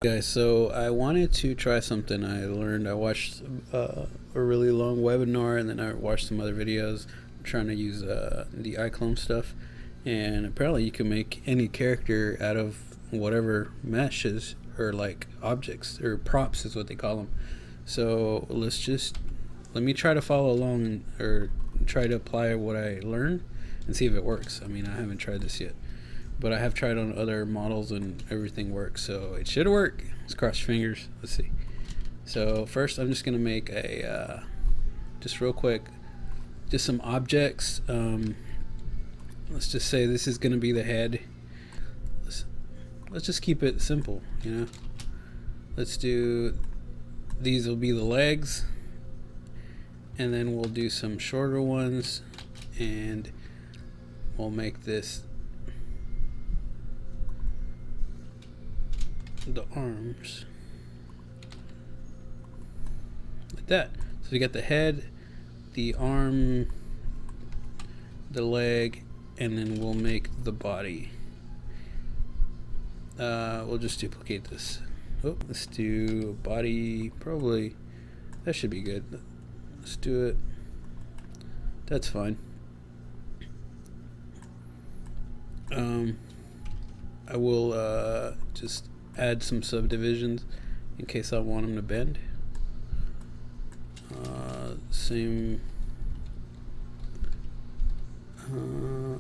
Guys, so I wanted to try something I learned. I watched a really long webinar, and then I watched some other videos trying to use the IClone stuff. And apparently you can make any character out of whatever meshes or like objects or props is what they call them. So let me try to follow along or try to apply what I learned and see if it works. I mean, I haven't tried this yet, but I have tried on other models and everything works, so it should work. Let's cross your fingers. Let's see. So first I'm just gonna make a just real quick, just some objects. Let's just say this is gonna be the head. Let's just keep it simple, you know. Let's do, these will be the legs, and then we'll do some shorter ones, and we'll make this the arms like that. So we got the head, the arm, the leg, and then we'll make the body. We'll just duplicate this. Oh, let's do body. Probably that should be good. Let's do it. That's fine. I will just add some subdivisions in case I want them to bend. Same.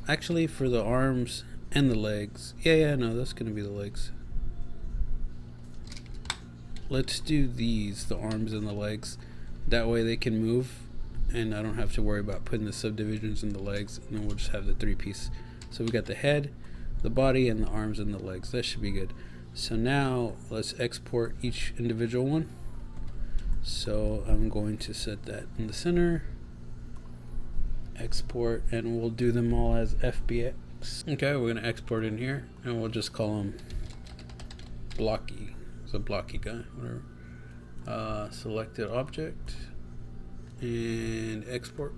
Actually, for the arms and the legs. Yeah, no, that's gonna be the legs. Let's do these, the arms and the legs. That way they can move, and I don't have to worry about putting the subdivisions in the legs, and then we'll just have the three-piece. So we got the head, the body, and the arms and the legs. That should be good. So now let's export each individual one. So I'm going to set that in the center, export, and we'll do them all as FBX. Okay, we're gonna export in here, and we'll just call them blocky. It's a blocky guy, whatever. Selected object and export.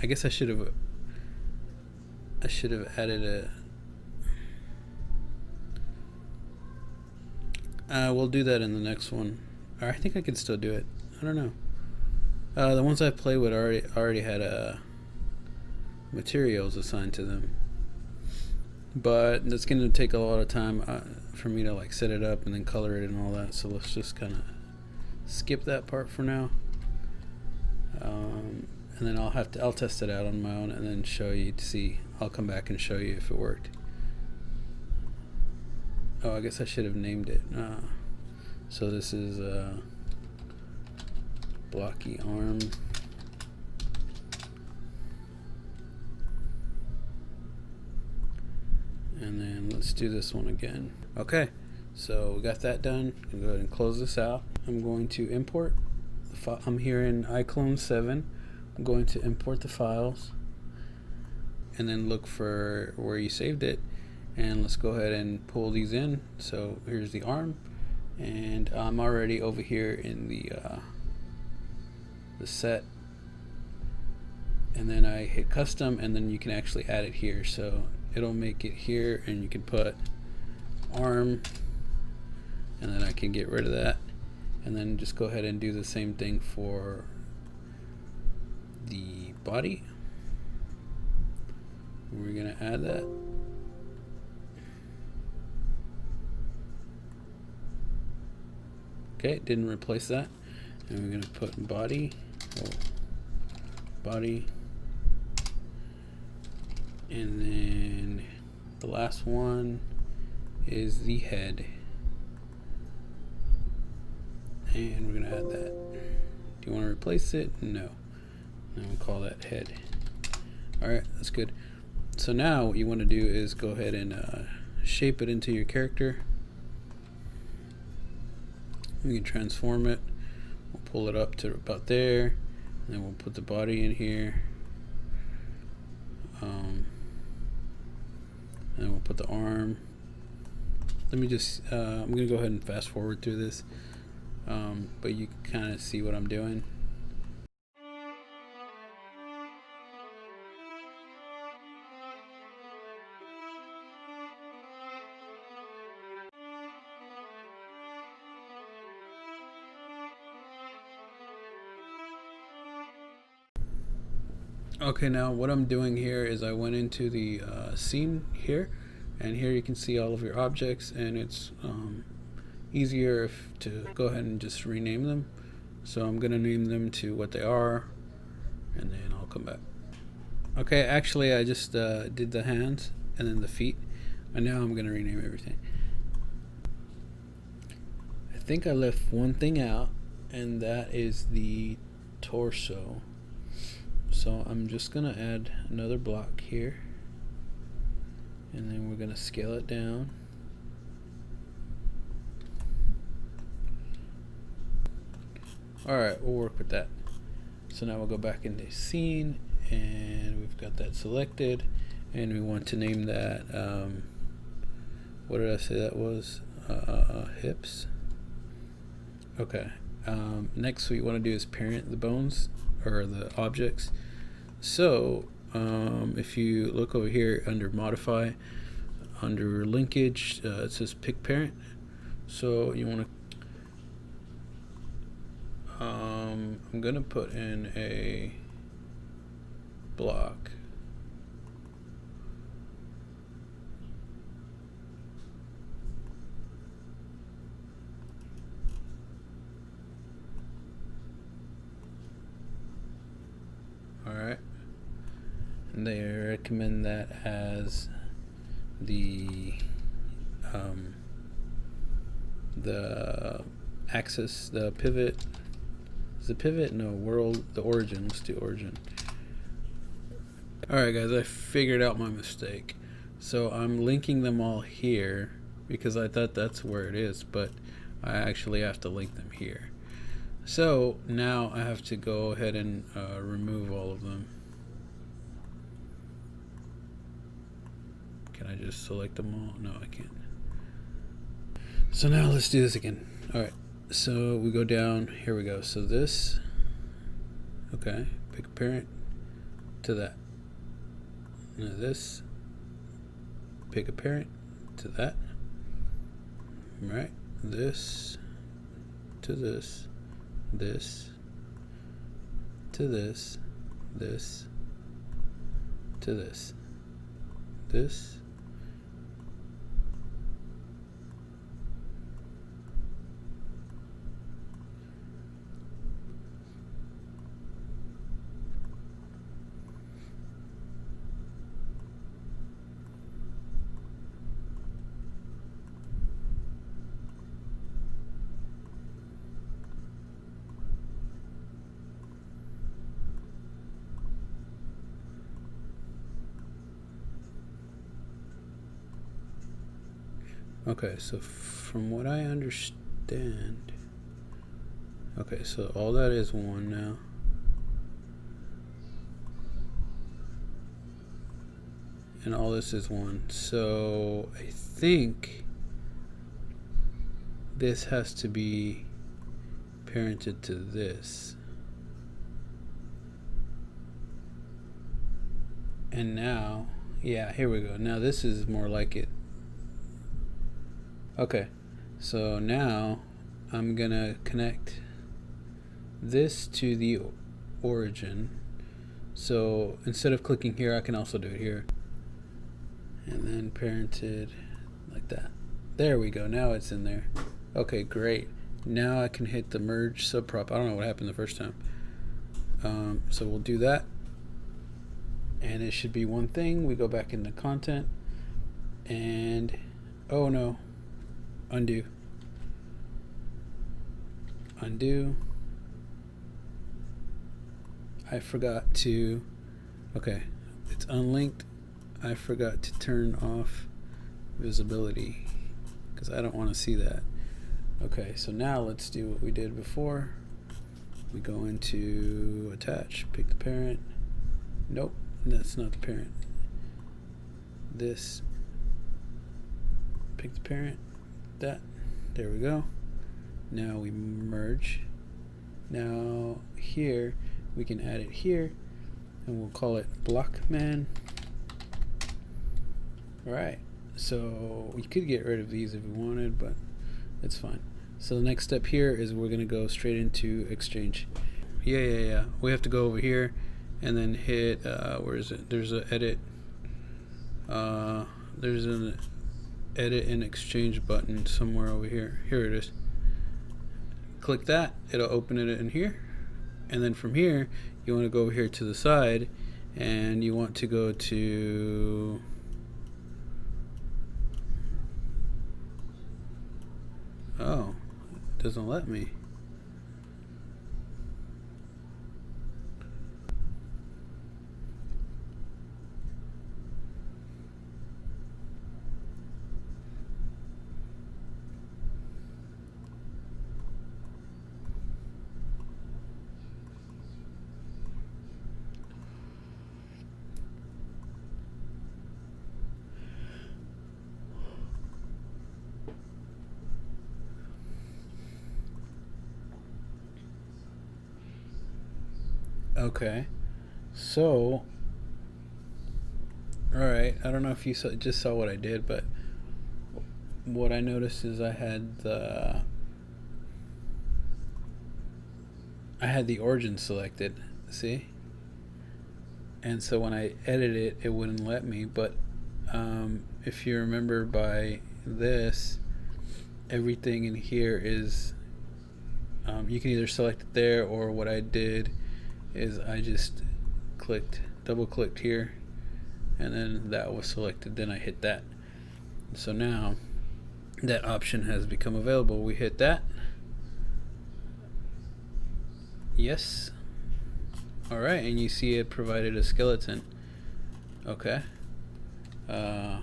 I guess I should have added a. We'll do that in the next one. Or I think I can still do it. I don't know. The ones I played with already had materials assigned to them, but that's going to take a lot of time for me to like set it up and then color it and all that. So let's just kind of skip that part for now. And then I'll test it out on my own and then show you to see. I'll come back and show you if it worked. Oh, I guess I should have named it. So this is blocky arm. And then let's do this one again. Okay, so we got that done. I'm going to go ahead and close this out. I'm going to import. I'm here in iClone 7. I'm going to import the files and then look for where you saved it, and let's go ahead and pull these in. So here's the arm, and I'm already over here in the set, and then I hit custom, and then you can actually add it here. So it'll make it here, and you can put arm, and then I can get rid of that, and then just go ahead and do the same thing for the body. We're gonna add that. Okay, didn't replace that. And we're gonna put body, body, and then the last one is the head. And we're gonna add that. Do you want to replace it? No. And we'll call that head. Alright, that's good. So now what you want to do is go ahead and shape it into your character. We can transform it. We'll pull it up to about there, and then we'll put the body in here. And then we'll put the arm. Let me just, I'm going to go ahead and fast forward through this, but you can kind of see what I'm doing. Okay, now what I'm doing here is I went into the scene here, and here you can see all of your objects, and it's easier to go ahead and just rename them. So I'm gonna name them to what they are, and then I'll come back. Okay, actually I just did the hands and then the feet, and now I'm gonna rename everything. I think I left one thing out, and that is the torso. So I'm just gonna add another block here, and then we're gonna scale it down. Alright, we'll work with that. So now we'll go back into scene, and we've got that selected, and we want to name that what did I say that was? Hips. Okay. Next, what we want to do is parent the bones or the objects. So if you look over here under modify, under linkage, it says pick parent. So you want to I'm gonna put in a block. Alright, and they recommend that as the axis, the pivot. Is the pivot? No, world, the origin. Let's do origin. Alright guys, I figured out my mistake. So I'm linking them all here because I thought that's where it is, but I actually have to link them here. So now I have to go ahead and remove all of them. Can I just select them all? No, I can't. So now let's do this again. Alright, so we go down, here we go. So this, okay, pick a parent to that. Now this, pick a parent to that. Right, this to this, this to this, this to this, this. Okay, so from what I understand, okay, so all that is one now. And all this is one. So I think this has to be parented to this. And now, yeah, here we go. Now this is more like it. Okay, so now I'm gonna connect this to the origin. So instead of clicking here, I can also do it here. And then parented like that. There we go, now it's in there. Okay, great. Now I can hit the merge subprop. I don't know what happened the first time. So we'll do that. And it should be one thing. We go back into content and, oh no. Undo. Undo. I forgot to, okay, it's unlinked. I forgot to turn off visibility because I don't want to see that. Okay, so now let's do what we did before. We go into attach, pick the parent. Nope, that's not the parent. This, pick the parent. That, there we go. Now we merge. Now here we can add it here, and we'll call it Blockman. Alright, so we could get rid of these if we wanted, but it's fine. So the next step here is we're gonna go straight into Exchange. Yeah, we have to go over here and then hit where is it? There's an edit. There's an edit and exchange button somewhere over here. Here it is. Click that. It'll open it in here, and then from here you want to go over here to the side, and you want to go to oh, it doesn't let me. Okay, so all right, I don't know if you just saw what I did, but what I noticed is I had the origin selected, see? And so when I edit it, it wouldn't let me, but if you remember by this, everything in here is, you can either select it there, or what I did is I just double clicked here, and then that was selected, then I hit that. So now that option has become available. We hit that. Yes. All right, and you see it provided a skeleton. Okay. All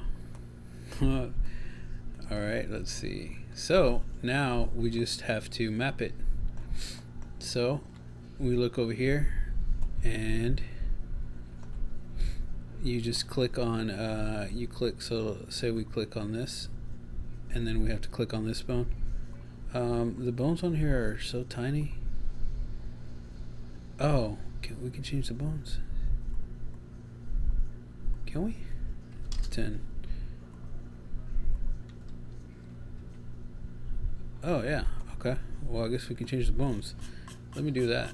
right, let's see. So now we just have to map it. So we look over here, and you just click on so say we click on this, and then we have to click on this bone. The bones on here are so tiny. Oh, we can change the bones. Can we? 10. Oh yeah, okay. Well, I guess we can change the bones. Let me do that,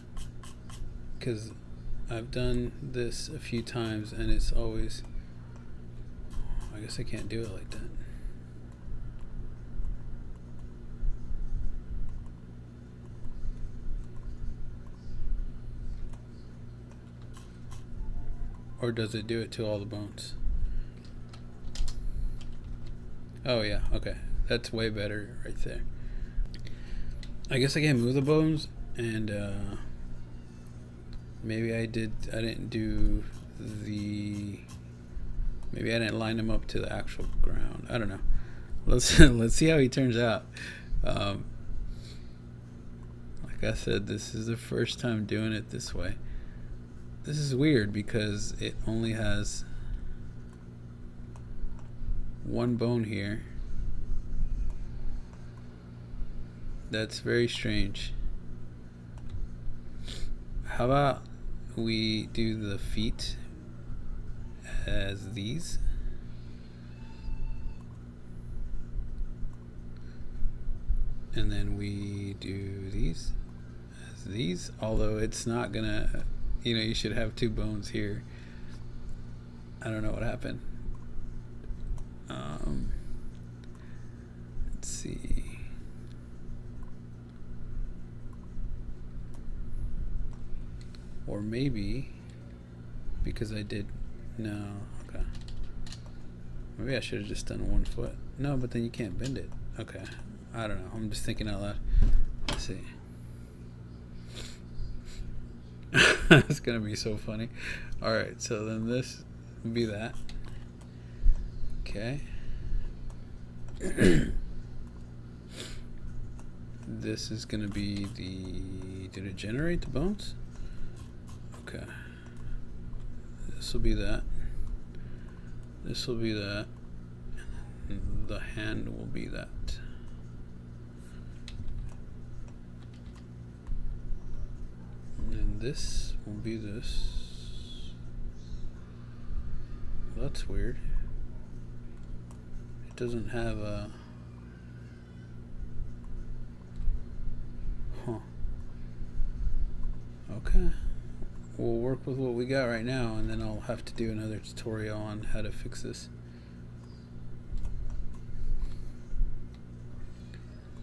because I've done this a few times and it's always, I guess I can't do it like that. Or does it do it to all the bones? Oh yeah, okay. That's way better right there. I guess I can't move the bones, and maybe I didn't do maybe I didn't line them up to the actual ground. I don't know. Let's see how he turns out. Like I said, this is the first time doing it this way. This is weird because it only has one bone here. That's very strange. How about we do the feet as these? And then we do these as these, although it's not gonna, you should have two bones here. I don't know what happened. Let's see. Or maybe because I did, no, okay. Maybe I should have just done 1 foot. No, but then you can't bend it. Okay, I don't know. I'm just thinking out loud. Let's see. It's gonna be so funny. All right, so then this would be that. Okay. This is gonna be did it generate the bones? Okay. This will be that. This will be that. And the hand will be that. And then this will be this. Well, that's weird. It doesn't have a... Huh. Okay. we'll work with what we got right now, and then I'll have to do another tutorial on how to fix this.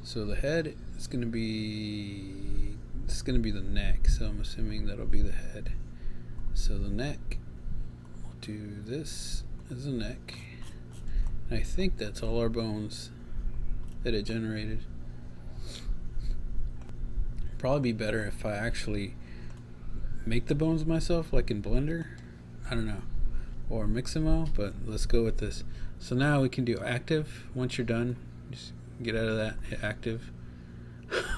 So the head is going to be, it's going to be the neck, so I'm assuming that'll be the head. So the neck, we'll do this as the neck, and I think that's all our bones that it generated. Probably be better if I actually make the bones myself, like in Blender, I don't know, or Mixamo, but let's go with this. So now we can do active. Once you're done, just get out of that, hit active.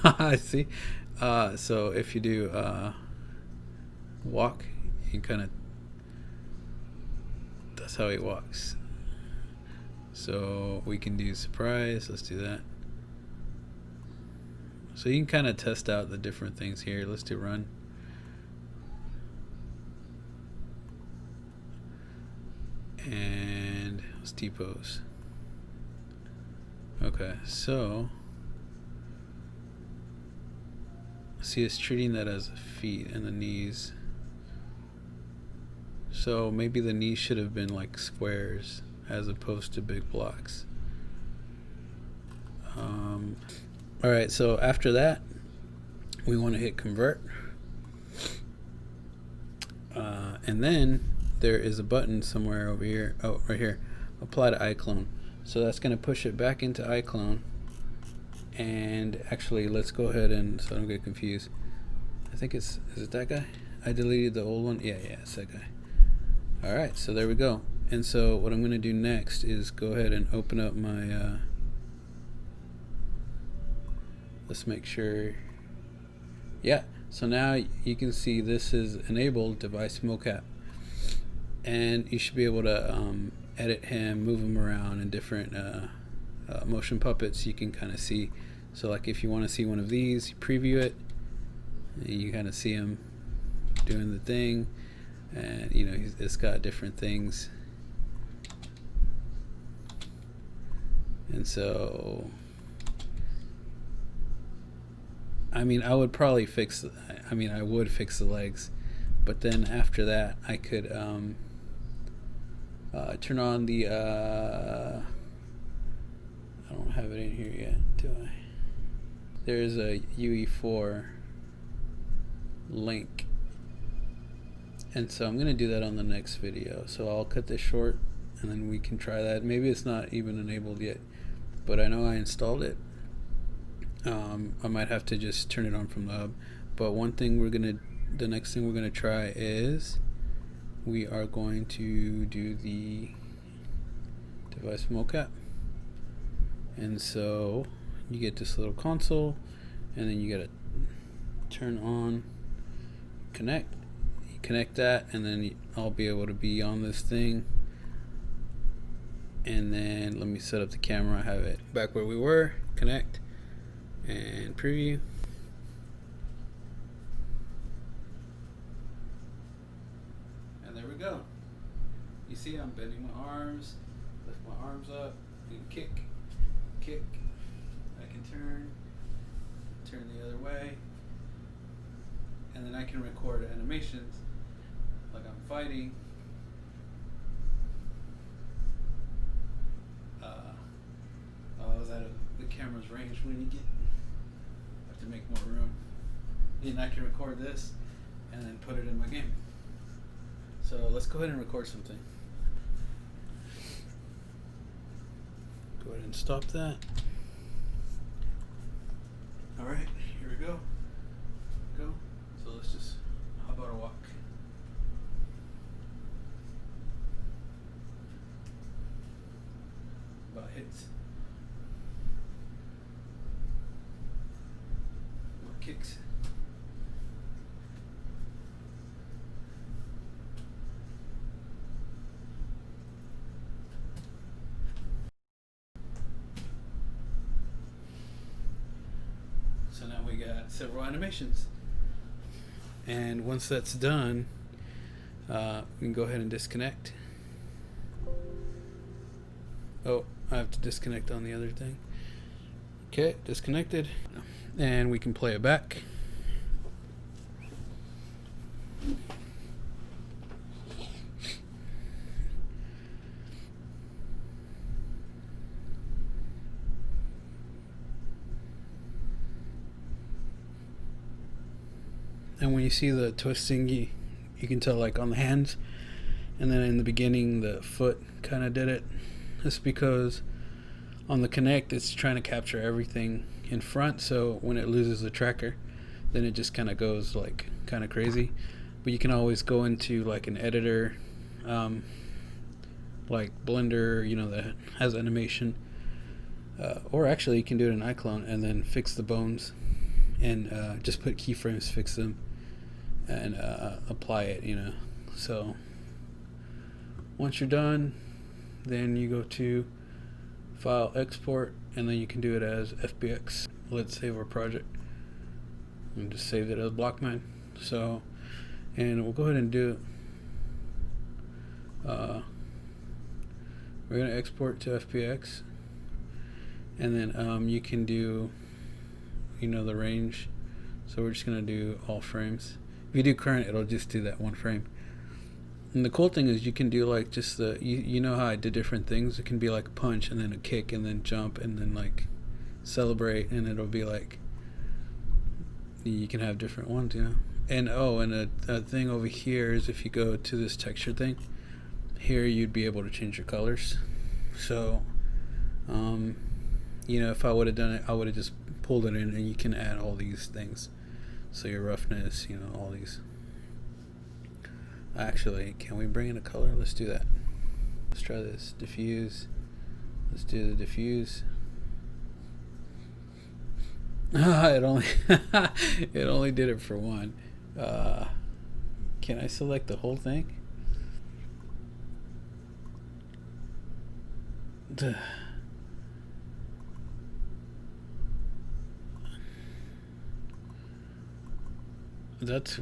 I see. So if you do walk, you kind of, that's how he walks. So we can do surprise. Let's do that. So you can kind of test out the different things here. Let's do run. And let's T-pose. Okay, so see, it's treating that as feet and the knees. So maybe the knees should have been like squares as opposed to big blocks. Alright, so after that, we want to hit convert. And then there is a button somewhere over here. Oh, right here. Apply to IClone. So that's going to push it back into IClone. And actually, let's go ahead and, so I don't get confused. I think it's, is it that guy? I deleted the old one. Yeah, it's that guy. Alright, so there we go. And so what I'm going to do next is go ahead and open up my, let's make sure, yeah. So now you can see this is enabled device mocap. And you should be able to edit him, move him around in different motion puppets. You can kind of see, so like if you want to see one of these, you preview it, and you kind of see him doing the thing, and you know, it's got different things. And so, I mean, I would probably fix, I mean, I would fix the legs, but then after that, I could turn on the, I don't have it in here yet, do I? There's a UE4 link. And so I'm going to do that on the next video. So I'll cut this short and then we can try that. Maybe it's not even enabled yet, but I know I installed it. I might have to just turn it on from the hub. But one thing the next thing we're going to try is we are going to do the device mocap. And so you get this little console, and then you got to turn on Kinect. You connect that, and then I'll be able to be on this thing. And then let me set up the camera. I have it back where we were. Connect and preview. And there we go. You see I'm bending my arms, lift my arms up, and kick. I can turn the other way, and then I can record animations like I'm fighting. I was out of the camera's range when you have to make more room. And I can record this and then put it in my game. So let's go ahead and record something. Go ahead and stop that. Alright, here we go. So let's just, how about a walk? About hits. More kicks. So now we got several animations. And once that's done, we can go ahead and disconnect. Oh, I have to disconnect on the other thing. Okay, disconnected. And we can play it back. And when you see the twisting, you can tell like on the hands, and then in the beginning the foot kind of did it. That's because on the Kinect it's trying to capture everything in front, so when it loses the tracker, then it just kind of goes like kind of crazy. But you can always go into like an editor, like Blender, that has animation, or actually you can do it in IClone and then fix the bones and just put keyframes, fix them, and apply it. So once you're done, then you go to File, Export, and then you can do it as FBX. Let's save our project and just save it as Blockman. So, and we'll go ahead and do we're going to export to FBX, and then you can do the range. So we're just going to do all frames. If you do current, it'll just do that one frame. And the cool thing is you can do like just the you know how I did different things. It can be like punch and then a kick and then jump and then like celebrate, and it'll be like you can have different ones, And and a thing over here is if you go to this texture thing here, you'd be able to change your colors. So if I would have done it, I would have just pulled it in, and you can add all these things. So your roughness, all these. Actually, can we bring in a color? Let's do that. Let's try this. Diffuse. Let's do the diffuse. It only it only did it for one. Can I select the whole thing? That's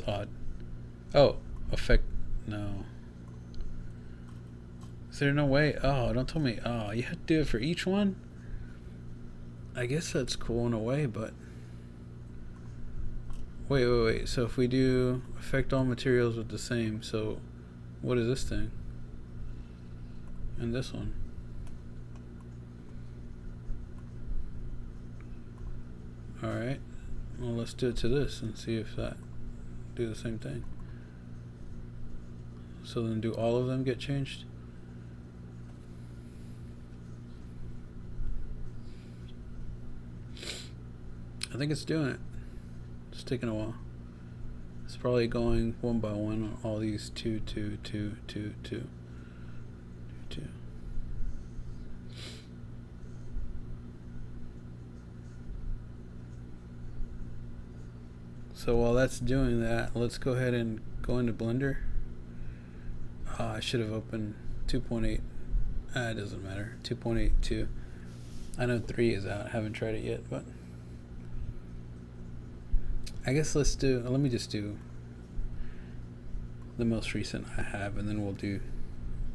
odd. Oh, effect, no. Is there no way? Oh, don't tell me. Oh, you have to do it for each one? I guess that's cool in a way, but wait. So if we do affect all materials with the same, so what is this thing? And this one? Alright. Well, let's do it to this and see if that do the same thing. So then do all of them get changed? I think it's doing it. It's taking a while. It's probably going one by one on all these two. So while that's doing that, let's go ahead and go into Blender. I should have opened 2.8. It doesn't matter. 2.82. I know 3 is out. I haven't tried it yet, but I guess let me just do the most recent I have, and then we'll do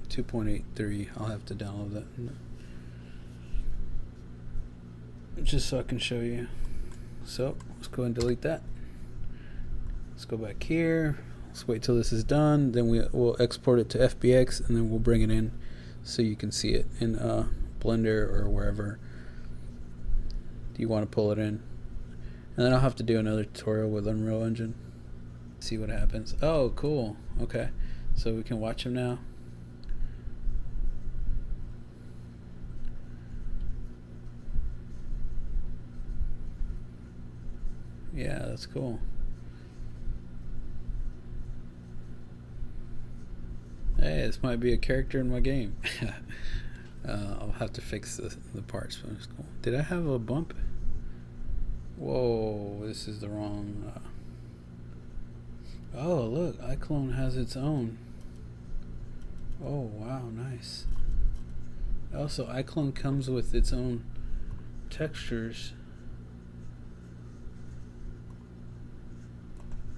2.83. I'll have to download that just so I can show you. So let's go ahead and delete that. Let's go back here. Let's wait till this is done. Then we'll export it to FBX, and then we'll bring it in so you can see it in Blender or wherever you want to pull it in. And then I'll have to do another tutorial with Unreal Engine. See what happens. Oh, cool. Okay. So we can watch them now. Yeah, that's cool. Hey, this might be a character in my game. I'll have to fix the parts, but it's cool. Did I have a bump? Whoa, this is the wrong. Oh, look, IClone has its own. Oh, wow, nice. Also, IClone comes with its own textures.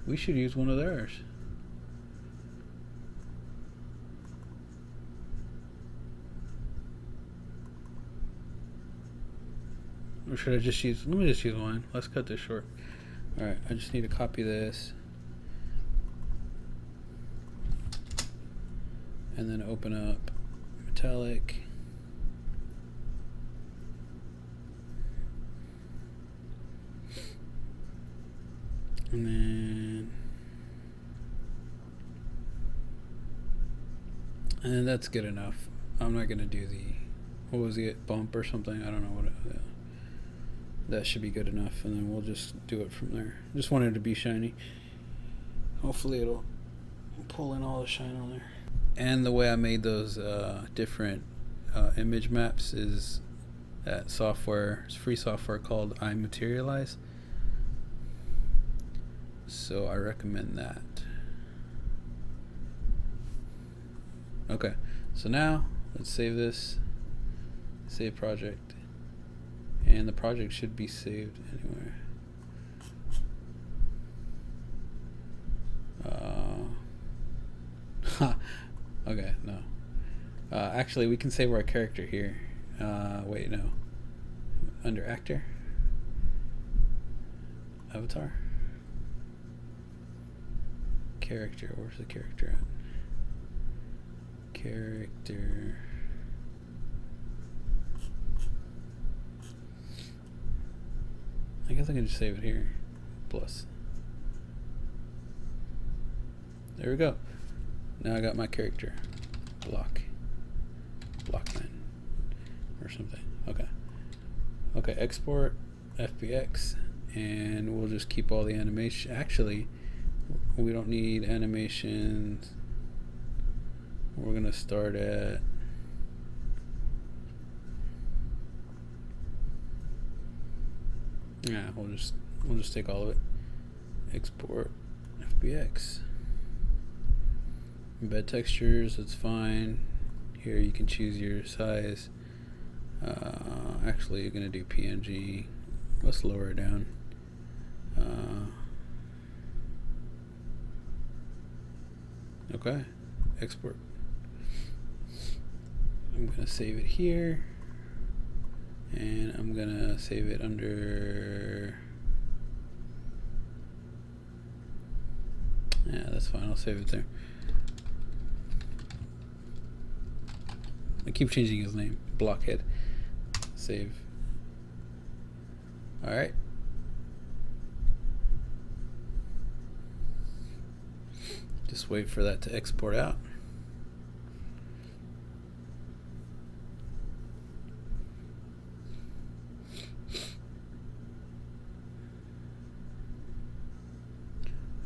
We should use one of theirs. Or should I just use, let me just use one. Let's cut this short. Alright, I just need to copy this. And then open up metallic. And then that's good enough. I'm not gonna do the, what was it, bump or something? I don't know what that should be good enough, and then we'll just do it from there. Just want it to be shiny. Hopefully it'll pull in all the shine on there. And the way I made those different image maps is that software, it's free software called iMaterialize. So I recommend that. Okay, so now let's save this, save project, and the project should be saved anywhere. Okay, no. Actually, we can save our character here. Wait, no. Under actor, avatar, character. Where's the character at? Character. I guess I can just save it here. Plus. There we go. Now I got my character. Blockman. Or something. Okay. Okay, export FBX. And we'll just keep all the animation. Actually, we don't need animations. We're gonna start at we'll just take all of it. Export FBX. Embed textures, that's fine. Here you can choose your size. Actually, you're gonna do PNG. Let's lower it down. Okay, export. I'm gonna save it here, and I'm gonna save it under. Yeah, that's fine. I'll save it there. I keep changing his name. Blockhead. Save. All right. Just wait for that to export out.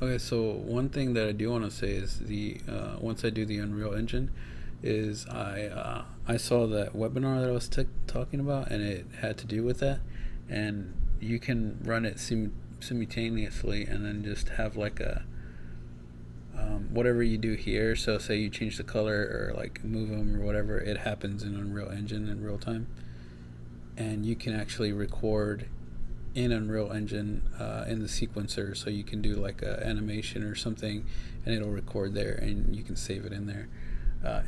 Okay, so one thing that I do want to say is the once I do the Unreal Engine, is I saw that webinar that I was talking about, and it had to do with that, and you can run it simultaneously, and then just have like a whatever you do here. So say you change the color or like move them or whatever, it happens in Unreal Engine in real time, and you can actually record in Unreal Engine in the sequencer, so you can do like a animation or something, and it'll record there, and you can save it in there,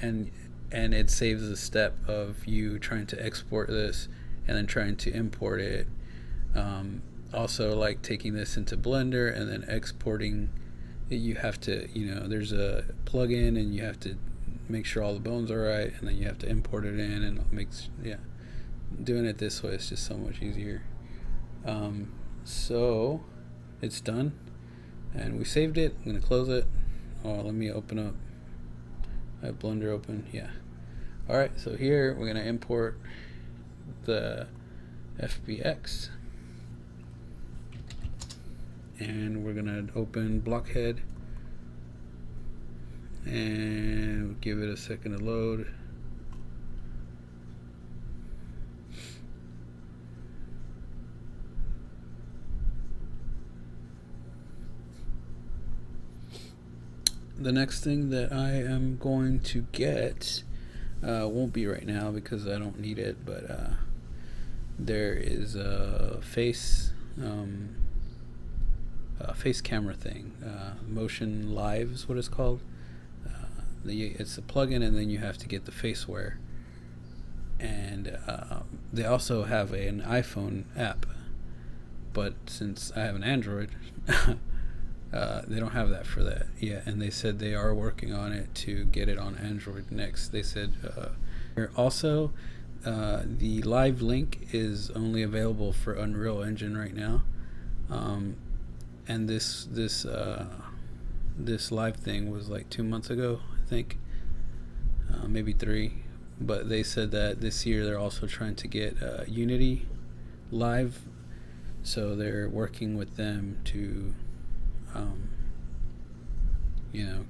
and it saves the step of you trying to export this and then trying to import it. Also, like taking this into Blender and then exporting it, you have to, there's a plugin, and you have to make sure all the bones are right, and then you have to import it in, and it makes, doing it this way is just so much easier. So it's done, and we saved it. I'm gonna close it. Oh, let me open up. I have Blender open. Yeah. All right. So here we're gonna import the FBX, and we're gonna open Blockhead and give it a second to load. The next thing that I am going to get won't be right now because I don't need it, but there is a face camera thing. Motion Live is what it's called. It's a plugin, and then you have to get the faceware. And they also have an iPhone app, but since I have an Android, they don't have that for that yet, and they said they are working on it to get it on Android next. They said also the live link is only available for Unreal Engine right now, and this live thing was like 2 months ago, I think, maybe 3. But they said that this year they're also trying to get Unity live, so they're working with them to, you know,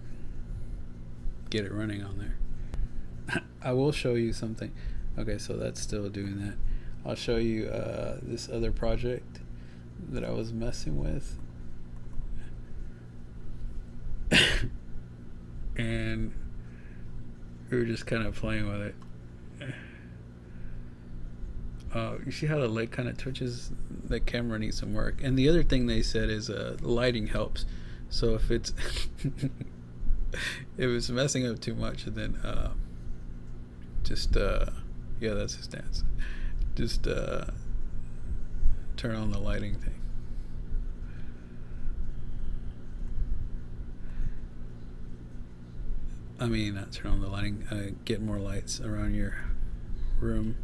get it running on there. I will show you something. Okay, so that's still doing that. I'll show you this other project that I was messing with. And we were just kind of playing with it. You see how the light kind of twitches? The camera needs some work. And the other thing they said is lighting helps. So if it's if it's messing up too much, then yeah, that's his stance. Just turn on the lighting thing. I mean, not turn on the lighting. Get more lights around your room.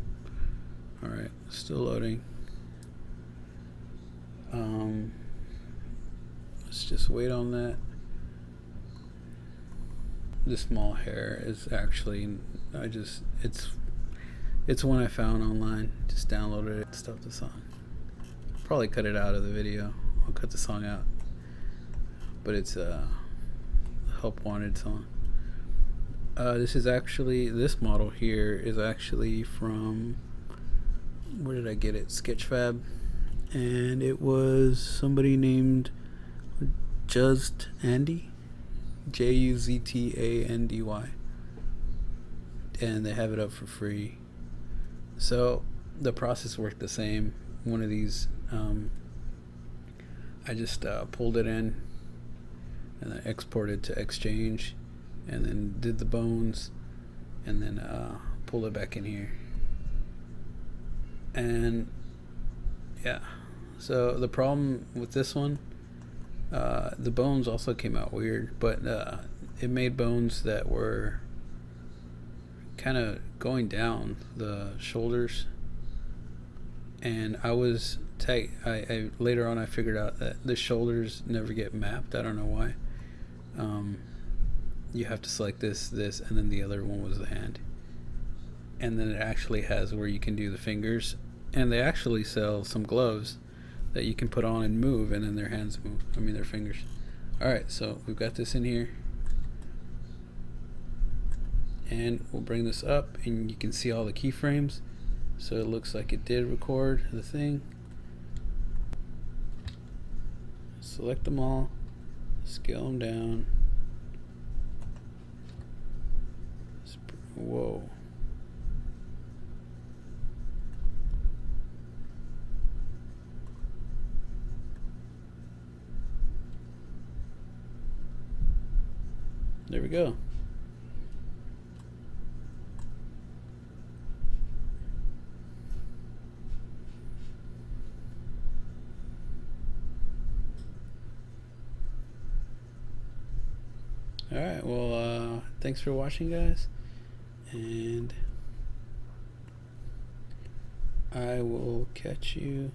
All right, still loading. Let's just wait on that. The small hair is actually, it's one I found online. Just downloaded it, stuffed the song. Probably cut it out of the video. I'll cut the song out. But it's a help wanted song. This model here is actually from, where did I get it? Sketchfab. And it was somebody named Just Andy, Juztandy, and they have it up for free. So the process worked the same. One of these, I just pulled it in and then exported to Exchange, and then did the bones, and then pull it back in here. And yeah, so the problem with this one, the bones also came out weird, but it made bones that were kind of going down the shoulders, and I later on I figured out that the shoulders never get mapped. I don't know why. You have to select this, and then the other one was the hand, and then it actually has where you can do the fingers, and they actually sell some gloves that you can put on and move, and then their hands move. I mean their fingers. Alright, so we've got this in here, and we'll bring this up and you can see all the keyframes. So it looks like it did record the thing. Select them all, scale them down. Whoa. There we go. Alright, well, thanks for watching, guys, and I will catch you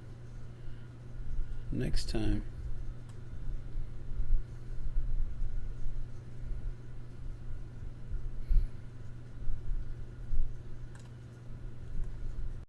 next time.